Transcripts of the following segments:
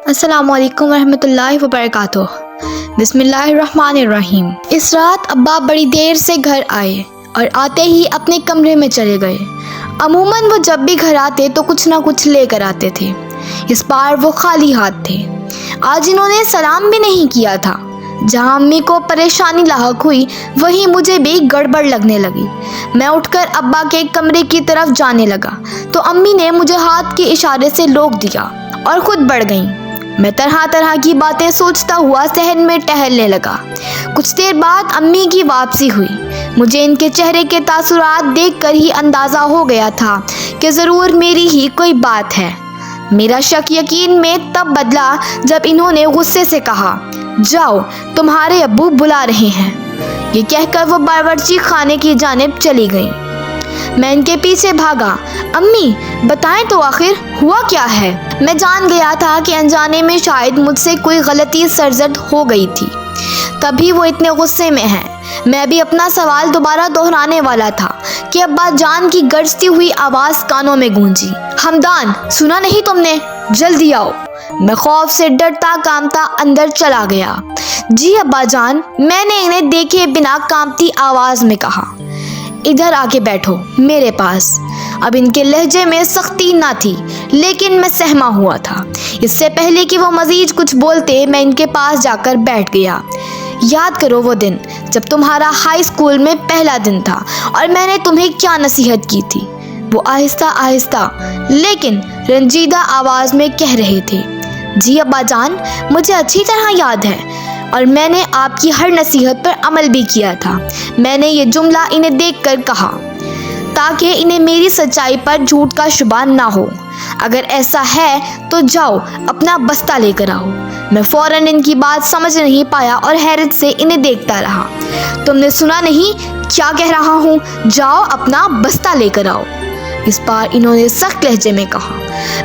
السلام علیکم ورحمۃ اللہ وبرکاتہ۔ بسم اللہ الرحمن الرحیم۔ اس رات ابا بڑی دیر سے گھر آئے اور آتے ہی اپنے کمرے میں چلے گئے۔ عموماً وہ جب بھی گھر آتے تو کچھ نہ کچھ لے کر آتے تھے، اس بار وہ خالی ہاتھ تھے۔ آج انہوں نے سلام بھی نہیں کیا تھا۔ جہاں امی کو پریشانی لاحق ہوئی وہیں مجھے بھی گڑبڑ لگنے لگی۔ میں اٹھ کر ابا کے کمرے کی طرف جانے لگا تو امی نے مجھے ہاتھ کے اشارے سے روک دیا اور خود بڑھ گئیں۔ میں طرح طرح کی باتیں سوچتا ہوا صحن میں ٹہلنے لگا۔ کچھ دیر بعد امی کی واپسی ہوئی۔ مجھے ان کے چہرے کے تاثرات دیکھ کر ہی اندازہ ہو گیا تھا کہ ضرور میری ہی کوئی بات ہے۔ میرا شک یقین میں تب بدلا جب انہوں نے غصے سے کہا، جاؤ تمہارے ابو بلا رہے ہیں۔ یہ کہہ کر وہ باورچی خانے کی جانب چلی گئیں۔ میں ان کے پیچھے بھاگا۔ امی بتائیں تو آخر ہوا کیا ہے؟ میں جان گیا تھا کہ انجانے میں شاید مجھ سے کوئی غلطی سرزد ہو گئی تھی، تبھی وہ اتنے غصے میں ہیں۔ میں بھی اپنا سوال دوبارہ دہرانے والا تھا کہ ابا جان کی گرجتی ہوئی آواز کانوں میں گونجی، حمدان سنا نہیں تم نے؟ جلدی آؤ۔ میں خوف سے ڈرتا کانپتا اندر چلا گیا۔ جی ابا جان، میں نے انہیں دیکھے بنا کانپتی آواز میں کہا۔ ادھر آ کے بیٹھو میرے پاس۔ اب ان کے لہجے میں سختی نہ تھی لیکن میں سہما ہوا تھا۔ اس سے پہلے کہ وہ مزید کچھ بولتے میں ان کے پاس جا کر بیٹھ گیا۔ یاد کرو وہ دن جب تمہارا ہائی اسکول میں پہلا دن تھا اور میں نے تمہیں کیا نصیحت کی تھی؟ وہ آہستہ آہستہ لیکن رنجیدہ آواز میں کہہ رہے تھے۔ جی ابا جان، مجھے اچھی طرح یاد ہے اور میں نے آپ کی ہر نصیحت پر عمل بھی کیا تھا۔ میں نے یہ جملہ انہیں دیکھ کر کہا تاکہ انہیں میری سچائی پر جھوٹ کا شبہ نہ ہو۔ اگر ایسا ہے تو جاؤ اپنا بستہ لے کر آؤ۔ میں فوراً ان کی بات سمجھ نہیں پایا اور حیرت سے انہیں دیکھتا رہا۔ تم نے سنا نہیں کیا کہہ رہا ہوں؟ جاؤ اپنا بستہ لے کر آؤ۔ اس بار انہوں نے سخت لہجے میں کہا۔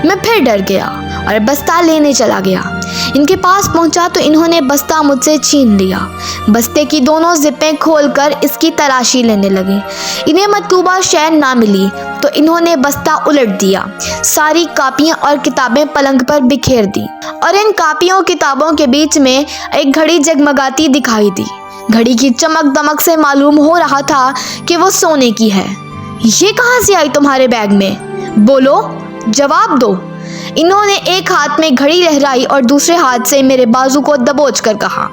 میں پھر ڈر گیا اور بستہ لینے چلا گیا۔ ان کے پاس پہنچا تو انہوں نے بستہ مجھ سے چھین لیا۔ بستے کی دونوں زپیں کھول کر اس کی تلاشی لینے لگے۔ انہیں مطلوبہ شے نہ ملی تو انہوں نے بستہ الٹ دیا، ساری کاپیاں اور کتابیں پلنگ پر بکھیر دی اور ان کاپیوں کتابوں کے بیچ میں ایک گھڑی جگمگاتی دکھائی دی۔ گھڑی کی چمک دمک سے معلوم ہو رہا تھا کہ وہ سونے کی ہے۔ یہ کہاں سے آئی تمہارے بیگ میں؟ بولو، جواب دو۔ انہوں نے ایک ہاتھ میں گھڑی لہرائی اور دوسرے ہاتھ سے میرے بازو کو دبوچ کر کہا،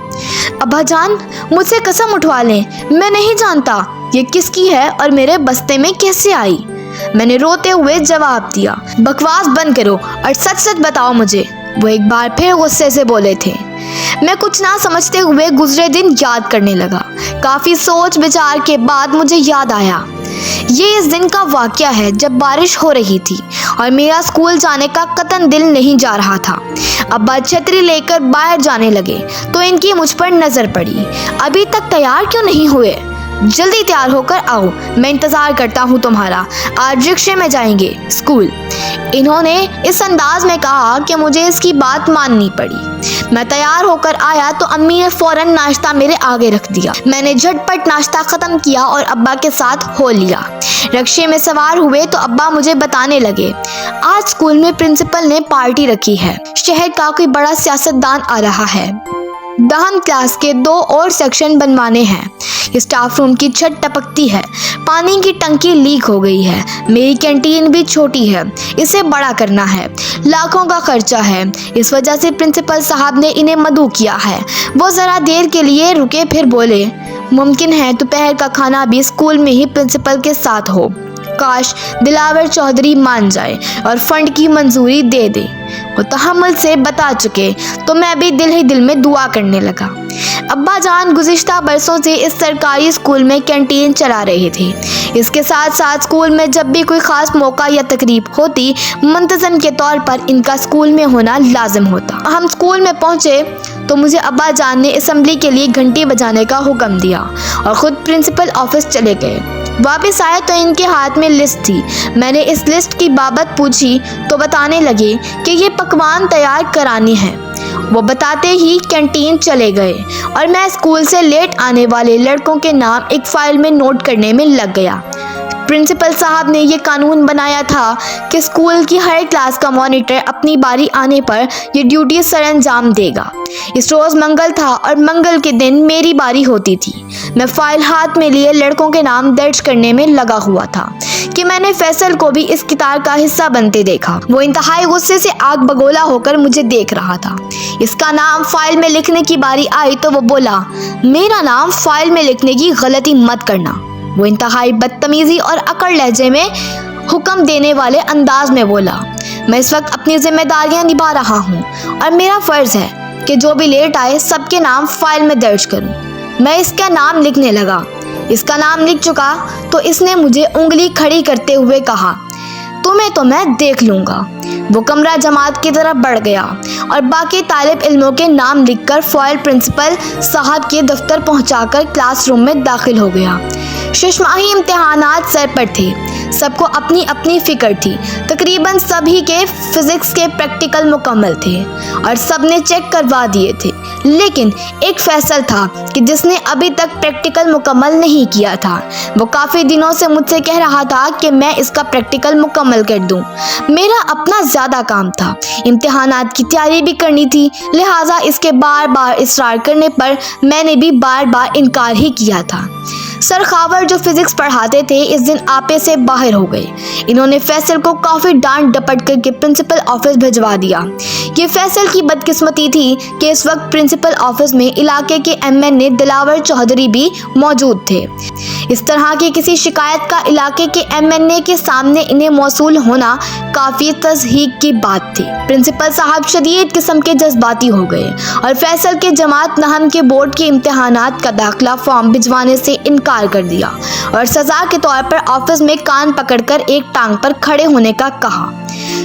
ابا جان مجھ سے قسم اٹھوا لیں، میں نہیں جانتا یہ کس کی ہے اور میرے بستے میں کیسے آئی۔ میں نے روتے ہوئے جواب دیا، بکواس بند کرو اور سچ سچ بتاؤ مجھے۔ وہ ایک بار پھر غصے سے بولے تھے۔ میں کچھ نہ سمجھتے ہوئے گزرے دن یاد کرنے لگا۔ کافی سوچ بچار کے بعد مجھے یاد آیا، یہ اس دن کا واقعہ ہے جب بارش ہو رہی تھی اور میرا اسکول جانے کا قطعاً دل نہیں جا رہا تھا۔ ابا چھتری لے کر باہر جانے لگے تو ان کی مجھ پر نظر پڑی۔ ابھی تک تیار کیوں نہیں ہوئے؟ جلدی تیار ہو کر آؤ، میں انتظار کرتا ہوں تمہارا۔ آج رکشے میں جائیں گے اسکول۔ انہوں نے اس انداز میں کہا کہ مجھے اس کی بات ماننی پڑی۔ میں تیار ہو کر آیا تو امی نے فوراً ناشتہ میرے آگے رکھ دیا۔ میں نے جھٹ پٹ ناشتہ ختم کیا اور ابا کے ساتھ ہو لیا۔ رکشے میں سوار ہوئے تو ابا مجھے بتانے لگے، آج اسکول میں پرنسپل نے پارٹی رکھی ہے، شہر کا کوئی بڑا سیاستدان آ رہا ہے، دہن کلاس کے 2 اور سیکشن بنوانے ہیں، اسٹاف روم کی چھت ٹپکتی ہے، پانی کی ٹنکی لیک ہو گئی ہے، میری کینٹین بھی چھوٹی ہے، اسے بڑا کرنا ہے، لاکھوں کا خرچہ ہے، اس وجہ سے پرنسپل صاحب نے انہیں مدعو کیا ہے۔ وہ ذرا دیر کے لیے رکے پھر بولے، ممکن ہے دوپہر کا کھانا بھی اسکول میں ہی پرنسپل کے ساتھ ہو، کاش دلاور چودھری مان جائے اور فنڈ کی منظوری دے دے۔ وہ تحمل سے بتا چکے تو میں بھی دل ہی دل میں دعا کرنے لگا۔ ابا جان گزشتہ برسوں سے اس سرکاری اسکول میں کینٹین چلا رہے تھے۔ اس کے ساتھ ساتھ اسکول میں جب بھی کوئی خاص موقع یا تقریب ہوتی، منتظم کے طور پر ان کا اسکول میں ہونا لازم ہوتا۔ ہم اسکول میں پہنچے تو مجھے ابا جان نے اسمبلی کے لیے گھنٹی بجانے کا حکم دیا اور خود پرنسپل آفس چلے گئے۔ واپس آئے تو ان کے ہاتھ میں لسٹ تھی۔ میں نے اس لسٹ کی بابت پوچھی تو بتانے لگے کہ یہ پکوان تیار کرانی ہے۔ وہ بتاتے ہی کینٹین چلے گئے اور میں اسکول سے لیٹ آنے والے لڑکوں کے نام ایک فائل میں نوٹ کرنے میں لگ گیا۔ प्रिंसिपल साहब ने ये कानून बनाया था कि स्कूल की हर क्लास का मॉनिटर अपनी बारी आने पर ये ड्यूटी सर अंजाम देगा। इस रोज़ मंगल था और मंगल के दिन मेरी बारी होती थी। मैं फाइल हाथ में लिए लड़कों के नाम दर्ज करने में लगा हुआ था कि मैंने फैसल को भी इस किताब का हिस्सा बनते देखा। वो इंतहाई गुस्से से आग बगोला होकर मुझे देख रहा था। इसका नाम फाइल में लिखने की बारी आई तो वो बोला, मेरा नाम फाइल में लिखने की गलती मत करना। वो इंतहाई बदतमीजी और अकड़ लहजे में हुक्म देने वाले अंदाज में बोला। मैं इस वक्त अपनी जिम्मेदारियां निभा रहा हूँ और मेरा फर्ज है कि जो भी लेट आए सबके नाम फाइल में दर्ज करूँ। मैं इसका नाम लिखने लगा। इसका नाम लिख चुका तो इसने मुझे उंगली खड़ी करते हुए कहा, तुम्हें तो मैं देख लूँगा। वो कमरा जमात की तरफ बढ़ गया और बाकी तालिब इल्मों के नाम लिखकर फाइल प्रिंसिपल साहब के दफ्तर पहुंचाकर क्लासरूम में दाखिल हो गया। शशमाही इम्तिहानात सर पर थे। सबको अपनी अपनी फिक्र थी। तकरीबन सभी के फिजिक्स के प्रैक्टिकल मुकम्मल थे और सब ने चेक करवा दिए थे, लेकिन एक फैसल था कि जिसने अभी तक प्रैक्टिकल मुकम्मल नहीं किया था। वो काफ़ी दिनों से मुझसे कह रहा था कि मैं इसका प्रैक्टिकल मुकम्मल कर दूं। मेरा अपना ज़्यादा काम था, इम्तिहानात की तैयारी भी करनी थी, लिहाजा इसके बार बार इसरार करने पर मैंने भी बार बार इनकार ही किया था। सर खावर जो फिजिक्स पढ़ाते थे इस दिन आपे से बाहर हो गए। इन्होंने फैसल को काफ़ी डांट डपट करके प्रिंसिपल ऑफिस भिजवा दिया। ये फैसल की बदकिस्मती थी कि इस वक्त प्रिंसिपल ऑफिस में इलाके के एमएनए दिलावर चौधरी भी मौजूद थे। इस तरह की किसी शिकायत का इलाके के एमएनए के सामने इन्हें मौसूल होना काफ़ी तस्हीक की बात थी। प्रिंसिपल साहब शदीद किस्म के जज्बाती हो गए और फैसल के जमात नहम के बोर्ड के इम्तिहानात का दाखिला फॉर्म भिजवाने से इनकार कर दिया और सज़ा के तौर पर ऑफिस में कान पकड़कर एक टांग पर खड़े होने का कहा।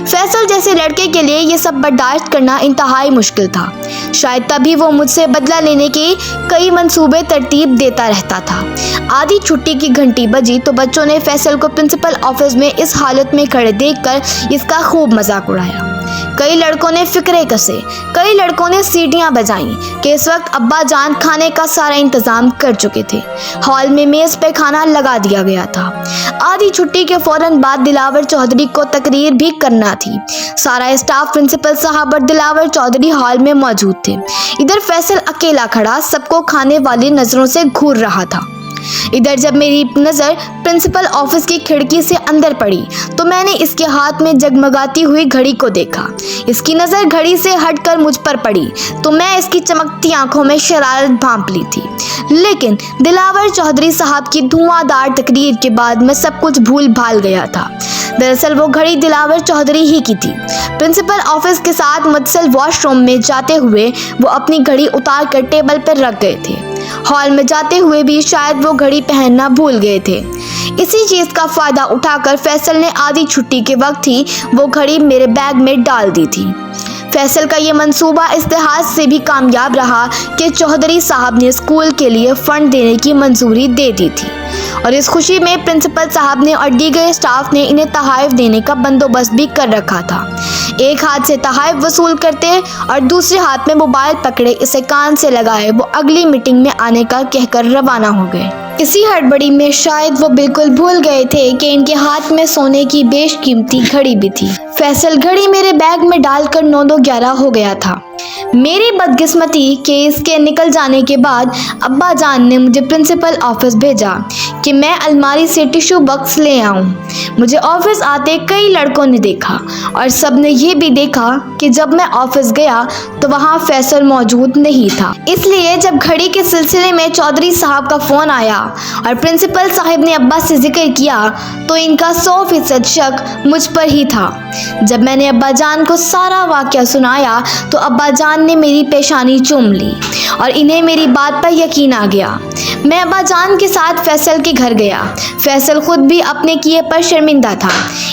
फैसल जैसे लड़के के लिए ये सब बर्दाश्त करना इंतहाई मुश्किल था। शायद तभी वो मुझसे बदला लेने के कई मंसूबे तरतीब देता रहता था। आधी छुट्टी की घंटी बजी तो बच्चों ने फैसल को प्रिंसिपल ऑफिस में इस हालत में खड़े देखकर इसका खूब मजाक उड़ाया। कई लड़कों ने फिक्रे कसे, कई लड़कों ने सीटियां बजाईं कि इस वक्त अब्बा जान खाने का सारा इंतजाम कर चुके थे। हॉल में मेज़ पे खाना लगा दिया गया था। आधी छुट्टी के फौरन बाद दिलावर चौधरी को तकरीर भी करना थी। सारा स्टाफ प्रिंसिपल साहब और दिलावर चौधरी हॉल में मौजूद थे। इधर फैसल अकेला खड़ा सबको खाने वाली नज़रों से घूर रहा था। इधर जब मेरी नज़र प्रिंसिपल ऑफिस की खिड़की से अंदर पड़ी तो मैंने इसके हाथ में जगमगाती हुई घड़ी को देखा। इसकी नज़र घड़ी से हटकर मुझ पर पड़ी तो मैं इसकी चमकती आंखों में शरारत भांप ली थी। लेकिन दिलावर चौधरी साहब की धुआंधार तकरीर के बाद मैं सब कुछ भूल भाल गया था। दरअसल वो घड़ी दिलावर चौधरी ही की थी। प्रिंसिपल ऑफिस के साथ मुत्तसिल वॉशरूम में जाते हुए वो अपनी घड़ी उतार कर टेबल पर रख गए थे। हॉल में जाते हुए भी शायद वो घड़ी पहनना भूल गए थे। इसी चीज़ का फ़ायदा उठाकर फैसल ने आधी छुट्टी के वक्त ही वो घड़ी मेरे बैग में डाल दी थी। फैसल का ये मंसूबा इस लिहाज से भी कामयाब रहा कि चौधरी साहब ने स्कूल के लिए फ़ंड देने की मंजूरी दे दी थी और इस खुशी में प्रिंसिपल साहब ने और दीगर स्टाफ ने इन्हें तोहफ़े देने का बंदोबस्त भी कर रखा था। एक हाथ से तोहफ़े वसूल करते और दूसरे हाथ में मोबाइल पकड़े इसे कान से लगाए वो अगली मीटिंग में आने का कहकर रवाना हो गए। इसी हड़बड़ी में शायद वो बिल्कुल भूल गए थे कि इनके हाथ में सोने की बेशकीमती घड़ी भी थी। फैसल घड़ी मेरे बैग में डालकर 9-11 हो गया था। मेरी बदकिस्मती कि इसके निकल जाने के बाद अब्बा जान ने मुझे प्रिंसिपल ऑफिस भेजा कि मैं अलमारी से टिश्यू बॉक्स ले आऊं। मुझे ऑफिस आते कई लड़कों ने देखा और सब ने ये भी देखा कि जब मैं ऑफिस गया तो वहाँ फैसल मौजूद नहीं था। इसलिए जब घड़ी के सिलसिले में चौधरी साहब का फ़ोन आया और प्रिंसिपल साहब ने अब्बा से जिक्र किया तो इनका 100% शक मुझ पर ही था। जब मैंने अब्बा जान को सारा वाक़या सुनाया तो अब्बा जान ने मेरी पेशानी चूम ली और इन्हें मेरी बात पर यकीन आ गया। मैं अब्बा जान के साथ फैसल के घर गया। फैसल खुद भी अपने किए पर शर्मिंदा था।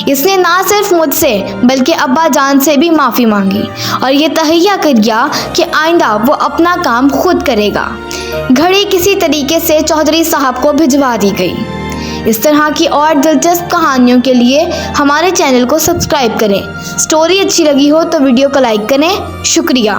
इसने ना सिर्फ मुझसे बल्कि अब्बा जान से भी माफ़ी मांगी और ये तहैया कर गया कि आइंदा वो अपना काम खुद करेगा। घड़ी किसी तरीके से चौधरी साहब को भिजवा दी गई। इस तरह की और दिलचस्प कहानियों के लिए हमारे चैनल को सब्सक्राइब करें। स्टोरी अच्छी लगी हो तो वीडियो को लाइक करें। शुक्रिया।